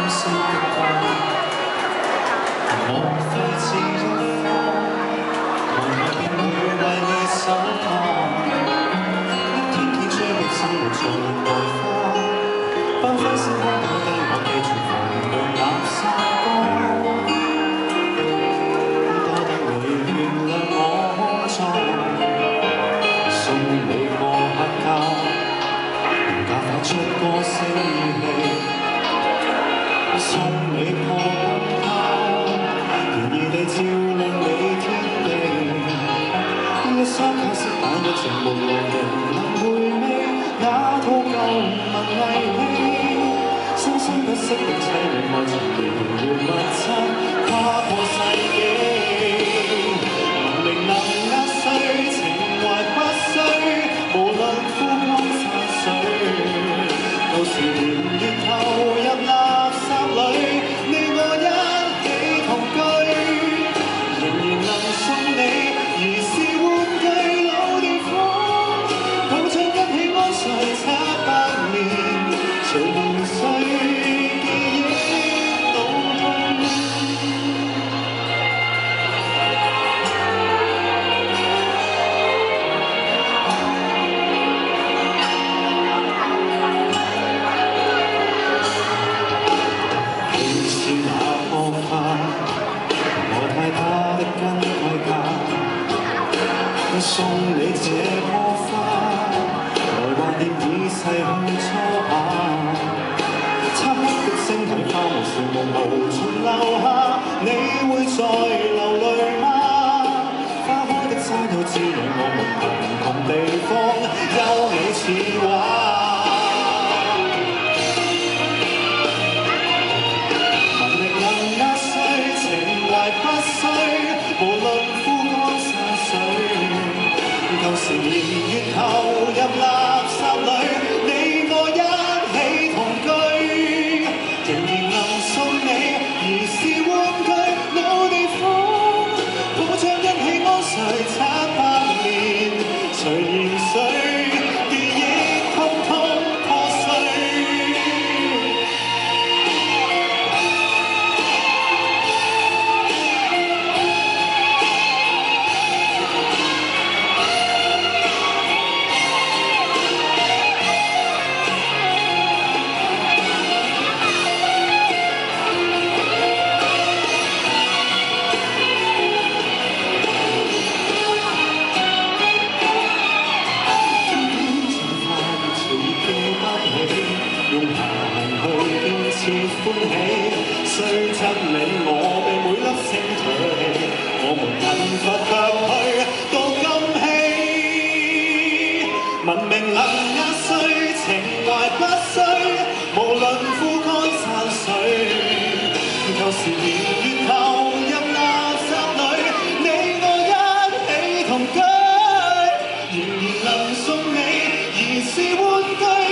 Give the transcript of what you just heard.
色的光，莫非只一方，無奈便會為你守望。天天追迫生活在外花，繽紛星空倒低我記住逢着垃圾缸。多得你原諒我錯，送你過黑膠，原價發出歌聲氣。送你破金拋，便宜地照亮你天地。一雙卡式版嘅寂寞路人能回味那套舊文藝戲，生生不息的凄美愛情遙遙密測跨過世紀。文明能壓碎，情懷不衰，無論枯光散水。到時年月投入垃圾裏，你我一起同居，仍然能送你兒時玩具老地方，抱着一起安睡700年，隨年歲記憶老去。他的根歸家，送你這棵花，來懷念已逝去初夏。漆黑的星體花無樹木無從留下，你會再流淚嗎？花開的山丘滋養我們貧窮地方，優美似畫。不衰，無論枯乾散水，舊時年月投入垃圾裏，你我一起同居，仍然能送你兒時玩具老地方，抱着一起安睡700年，隨年歲記憶通通破碎。用行去堅持歡喜，雖則你我被每粒星唾棄，我們貧乏卻去到今禧。文明能壓碎，情懷不衰，無論枯乾散水。舊時年月投入垃圾裏，你我一起同居，仍然能送你兒時玩具。